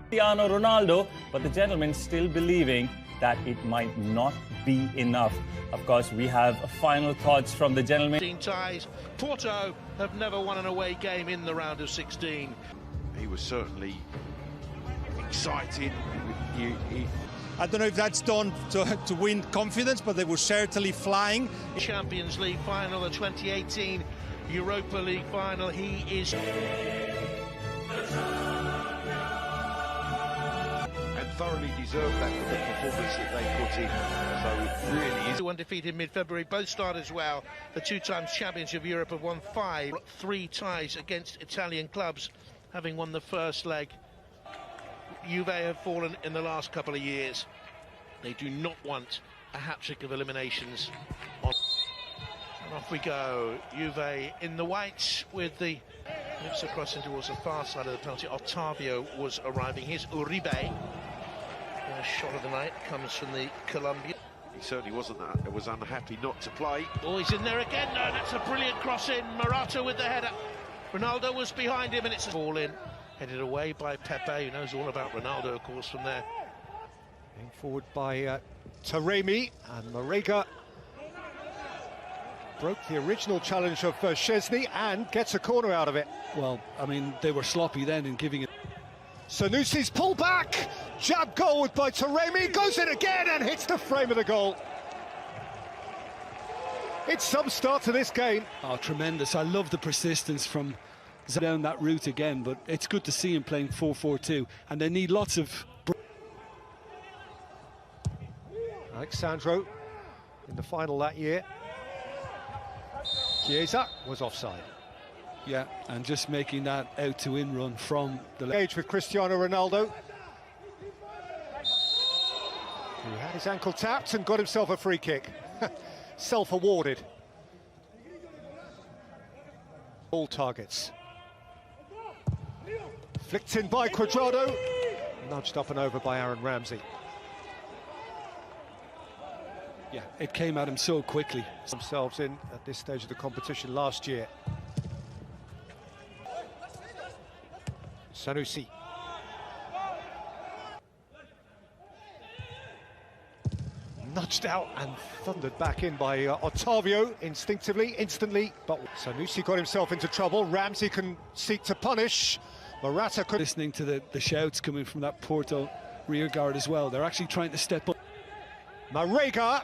Cristiano Ronaldo, but the gentleman still believing that it might not be enough. Of course, we have final thoughts from the gentleman. 16 ties. Porto have never won an away game in the round of 16. He was certainly excited. I don't know if that's done to win confidence, but they were certainly flying. Champions League final, the 2018 Europa League final. He is... And thoroughly deserved that for the performance that they put in. So it really is. Undefeated mid-February, both started well. The two-times champions of Europe have won 3 ties against Italian clubs, having won the first leg. Juve have fallen in the last couple of years. They do not want a hat-trick of eliminations. And off we go. Juve in the whites with the lips crossing towards the far side of the penalty. Ottavio was arriving. Here's Uribe. A shot of the night comes from the Colombian. He certainly was unhappy not to play. Oh, he's in there again. No, that's a brilliant cross in. Morata with the header. Ronaldo was behind him, and it's a ball in. Headed away by Pepe, who knows all about Ronaldo, of course, from there. Going forward by Taremi, and Marega broke the original challenge of Szczesny and gets a corner out of it. Well, I mean, they were sloppy then in giving it. Sanusi's pull back, jab goal by Taremi, goes in again and hits the frame of the goal. It's some start to this game. Oh, tremendous. I love the persistence from down that route again, but it's good to see him playing 4-4-2, and they need lots of... Alexandro in the final that year. Chiesa was offside. Yeah, and just making that out-to-in run from the... Engaged with Cristiano Ronaldo, who had his ankle tapped and got himself a free kick. Self-awarded. All targets. Flicked in by Cuadrado, nudged up and over by Aaron Ramsey. Yeah, it came at him so quickly. Themselves in at this stage of the competition last year. Sanusi. Nudged out and thundered back in by Ottavio instinctively, instantly, but Sanusi got himself into trouble. Ramsey can seek to punish. Morata could... Listening to the shouts coming from that Porto rear guard as well. They're actually trying to step up. Marega.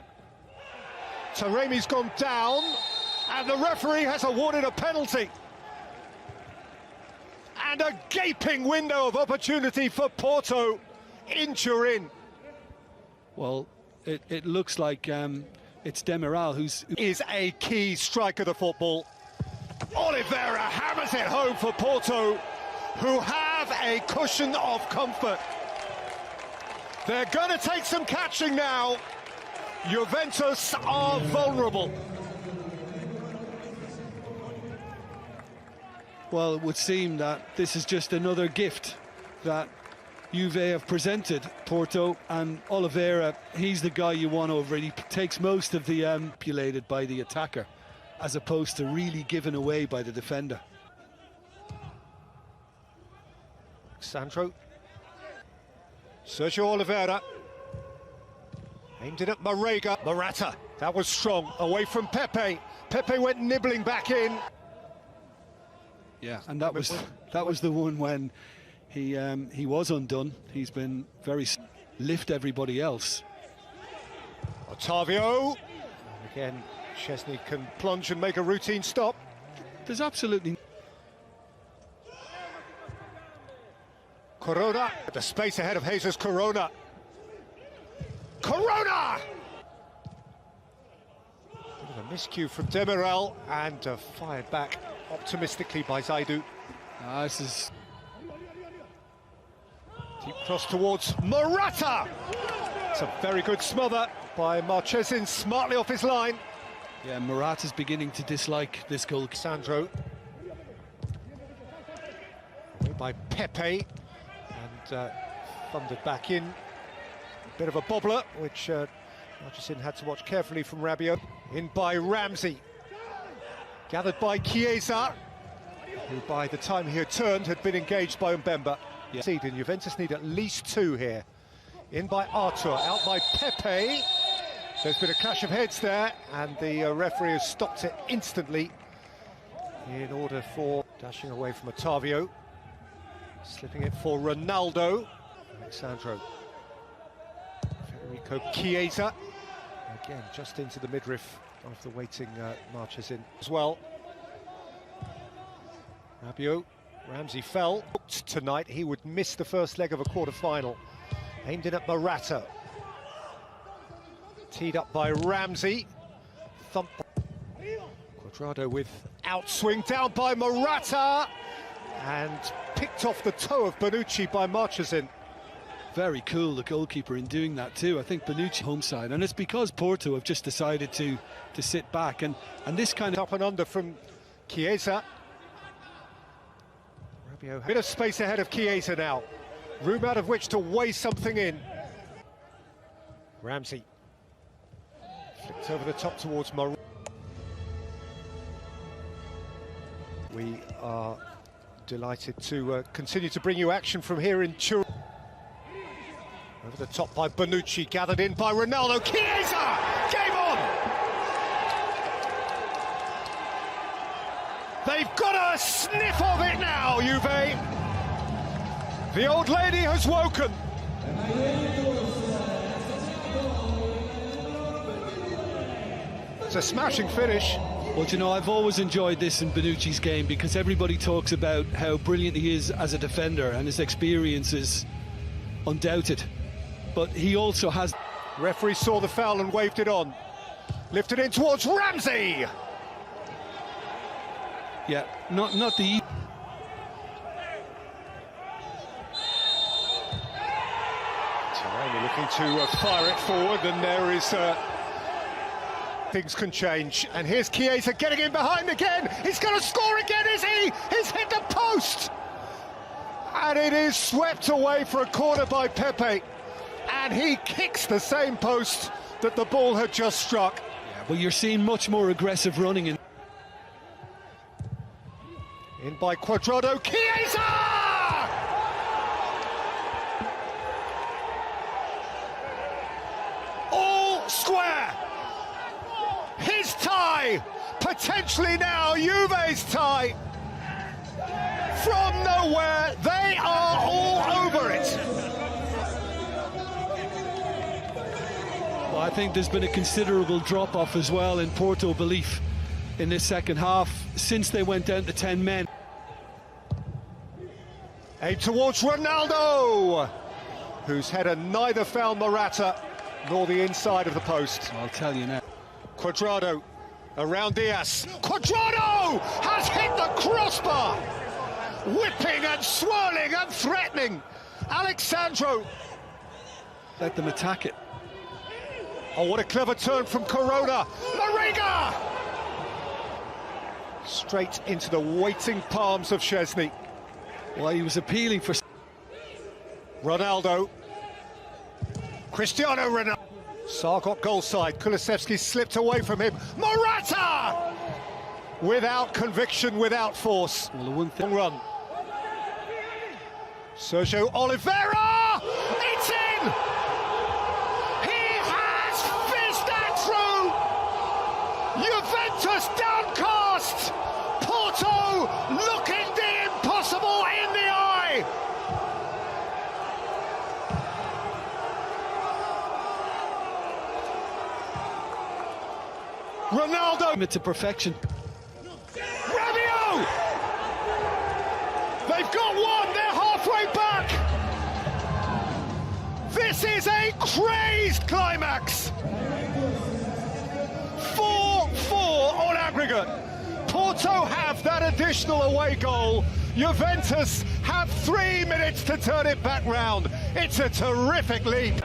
Taremi's gone down, and the referee has awarded a penalty. And a gaping window of opportunity for Porto in Turin. Well, it looks like it's Demiral who is a key striker of the football. Oliveira hammers it home for Porto, who have a cushion of comfort. They're going to take some catching now. Juventus are vulnerable. Well, it would seem that this is just another gift that Juve have presented Porto, and Oliveira, he's the guy you want over it. He takes most of the manipulated by the attacker, as opposed to really given away by the defender. Sandro. Sergio Oliveira. Aimed it at Marega. Morata. That was strong. Away from Pepe. Pepe went nibbling back in. Yeah, and that was the one when he was undone. He's been very lift everybody else. Ottavio. And again, Szczesny can plunge and make a routine stop. There's absolutely... Corona. The space ahead of Jesus Corona. Corona! Bit of a miscue from Demiral, and fired back optimistically by Zaidu. This is... Deep cross towards Morata! It's a very good smother by Marchesin, smartly off his line. Yeah, Morata's beginning to dislike this goal. Sandro. Away by Pepe, and thundered back in. Bit of a bobbler, which Marchesin had to watch carefully from Rabiot. In by Ramsey. Gathered by Chiesa, who by the time he had turned had been engaged by Mbemba. Yeah. And Juventus need at least 2 here. In by Artur, out by Pepe. There's been a clash of heads there, and the referee has stopped it instantly in order for dashing away from Otavio. Slipping it for Ronaldo. Alexandro. Federico Chiesa. Again, just into the midriff of the waiting marches in as well. Rabiot. Ramsey fell. Tonight he would miss the first leg of a quarter-final. Aimed in at Morata. Teed up by Ramsey. Thump. Cuadrado with outswing down by Morata. And picked off the toe of Bonucci by Marchesin. Very cool, the goalkeeper, in doing that too. I think Bonucci home side, and it's because Porto have just decided to sit back, and this kind of up and under from Chiesa. Rabiot, bit of space ahead of Chiesa now. Room out of which to weigh something in. Ramsey flicked over the top towards Morata. We are delighted to continue to bring you action from here in Turin. Over the top by Bonucci, gathered in by Ronaldo. Chiesa! Game on! They've got a sniff of it now, Juve. The old lady has woken. It's a smashing finish. Well, you know, I've always enjoyed this in Bonucci's game because everybody talks about how brilliant he is as a defender and his experience is undoubted. But he also has... Referee saw the foul and waved it on. Lifted in towards Ramsey! Yeah, not the... Taremi looking to fire it forward, and there is... things can change, and here's Chiesa getting in behind again. He's going to score again, is he? He's hit the post, and it is swept away for a corner by Pepe, and he kicks the same post that the ball had just struck. Yeah, well, you're seeing much more aggressive running in by Cuadrado. Chiesa! All square. His tie, potentially now Juve's tie. From nowhere, they are all over it. Well, I think there's been a considerable drop-off as well in Porto belief in this second half since they went down to 10 men. Aimed towards Ronaldo, whose header neither found Morata nor the inside of the post. I'll tell you now. Cuadrado around Diaz. Cuadrado has hit the crossbar, whipping and swirling and threatening. Alexandro. Let them attack it. Oh, what a clever turn from Corona. Mariga! Straight into the waiting palms of Szczesny. Well, he was appealing for... Ronaldo. Cristiano Ronaldo. Sarr got goal side. Kulusevski slipped away from him. Morata! Without conviction, without force. Well, the one thing... Long run. Sergio Oliveira! It's in! He has fizzed that through! Juventus downcast! Porto looking the impossible in the eye! Ronaldo! To perfection. Rabiot! They've got one, they're halfway back! This is a crazed climax! 4-4 on aggregate. Porto have that additional away goal. Juventus have 3 minutes to turn it back round. It's a terrific leap.